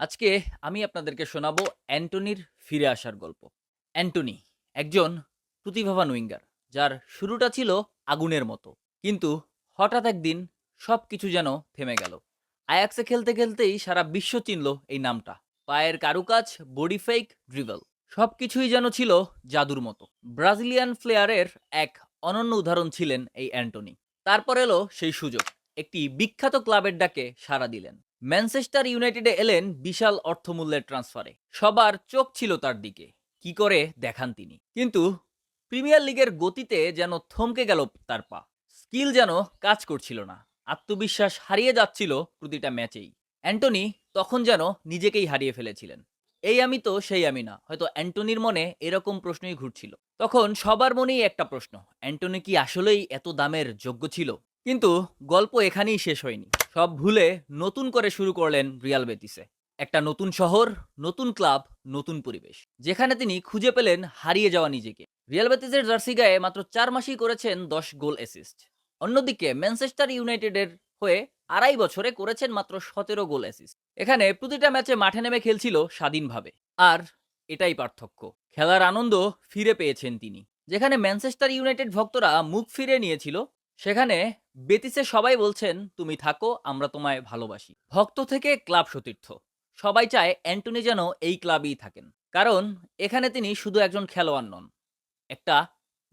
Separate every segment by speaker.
Speaker 1: আজকে আমি আপনাদেরকে শোনাবো অ্যান্টনির ফিরে আসার গল্প। অ্যান্টনি একজন প্রতিভাবান উইঙ্গার, যার শুরুটা ছিল আগুনের মতো, কিন্তু হঠাৎ একদিন সব কিছু যেন থেমে গেল। আয়াক্সে খেলতে খেলতেই সারা বিশ্ব চিনল এই নামটা। পায়ের কারুকাজ, বডি ফেক, ড্রিবল, সব কিছুই যেন ছিল জাদুর মতো। ব্রাজিলিয়ান প্লেয়ারের এক অনন্য উদাহরণ ছিলেন এই অ্যান্টনি। তারপর এলো সেই সুযোগ, একটি বিখ্যাত ক্লাবের ডাকে সাড়া দিলেন। ম্যানচেস্টার ইউনাইটেডে এলেন বিশাল অর্থমূল্যের ট্রান্সফারে। সবার চোখ ছিল তার দিকে, কি করে দেখান তিনি। কিন্তু প্রিমিয়ার লিগের গতিতে যেন থমকে গেল তার পা। স্কিল যেন কাজ করছিল না, আত্মবিশ্বাস হারিয়ে যাচ্ছিল প্রতিটা ম্যাচেই। অ্যান্টনি তখন যেন নিজেকেই হারিয়ে ফেলেছিলেন। এই আমি তো সেই আমি না, হয়তো অ্যান্টনির মনে এরকম প্রশ্নই ঘুরছিল। তখন সবার মনেই একটা প্রশ্ন, অ্যান্টনি কি আসলেই এত দামের যোগ্য ছিল? কিন্তু গল্প এখানেই শেষ হয়নি। সব ভুলে নতুন করে শুরু করলেন রিয়াল বেটিসে। একটা নতুন শহর, নতুন ক্লাব, নতুন পরিবেশ, যেখানে তিনি খুঁজে পেলেন হারিয়ে যাওয়া নিজেকে। রিয়াল বেটিসের জার্সি গায়ে মাত্র 4 মাসেই করেছেন 10 গোল অ্যাসিস্ট। অন্যদিকে ম্যানচেস্টার ইউনাইটেডের হয়ে 2.5 বছরে করেছেন মাত্র 17 গোল অ্যাসিস্ট। এখানে প্রতিটা ম্যাচে মাঠে নেমে খেলছিল স্বাধীনভাবে। আর এটাই পার্থক্য, খেলার আনন্দ ফিরে পেয়েছেন তিনি। যেখানে ম্যানচেস্টার ইউনাইটেড ভক্তরা মুখ ফিরে নিয়েছিল, সেখানে বেতিসে সবাই বলছেন তুমি থাকো, আমরা তোমায় ভালোবাসি। ভক্ত থেকে ক্লাব সতীর্থ সবাই চায় অ্যান্টনি যেন এই ক্লাবেই থাকেন, কারণ এখানে তিনি শুধু একজন খেলোয়াড় নন, একটা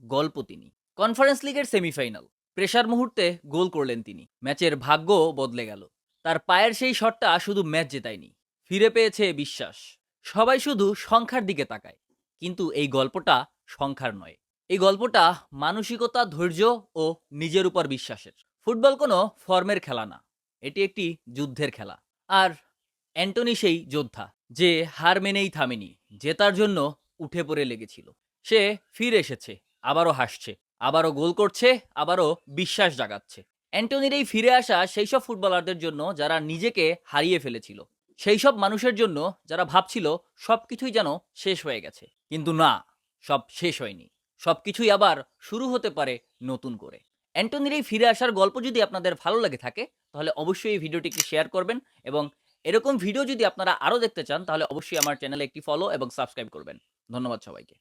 Speaker 1: গল্প তিনি। কনফারেন্স লিগের সেমিফাইনাল, প্রেসার মুহূর্তে গোল করলেন তিনি, ম্যাচের ভাগ্য বদলে গেল। তার পায়ের সেই শটটা শুধু ম্যাচ জেতায়নি, ফিরে পেয়েছে বিশ্বাস। সবাই শুধু সংখ্যার দিকে তাকায়, কিন্তু এই গল্পটা সংখ্যার নয়। এই গল্পটা মানসিকতা, ধৈর্য ও নিজের উপর বিশ্বাসের। ফুটবল কোনো ফর্মের খেলা না, এটি একটি যুদ্ধের খেলা। আর অ্যান্টনি সেই যোদ্ধা, যে হার মেনেই থামেনি, জেতার জন্য উঠে পড়ে লেগেছিল। সে ফিরে এসেছে, আবারও হাসছে, আবারও গোল করছে, আবারও বিশ্বাস জাগাচ্ছে। অ্যান্টনির এই ফিরে আসা সেই সব ফুটবলারদের জন্য যারা নিজেকে হারিয়ে ফেলেছিল, সেই সব মানুষের জন্য যারা ভাবছিল সবকিছুই যেন শেষ হয়ে গেছে। কিন্তু না, সব শেষ হয়নি, সবকিছুই আবার শুরু হতে পারে নতুন করে। অ্যান্টনির এই ফিরে আসার গল্প যদি আপনাদের ভালো লাগে থাকে, তাহলে অবশ্যই এই ভিডিওটিকে শেয়ার করবেন, এবং এরকম ভিডিও যদি আপনারা আরও দেখতে চান, তাহলে অবশ্যই আমার চ্যানেলে একটি ফলো এবং সাবস্ক্রাইব করবেন। ধন্যবাদ সবাইকে।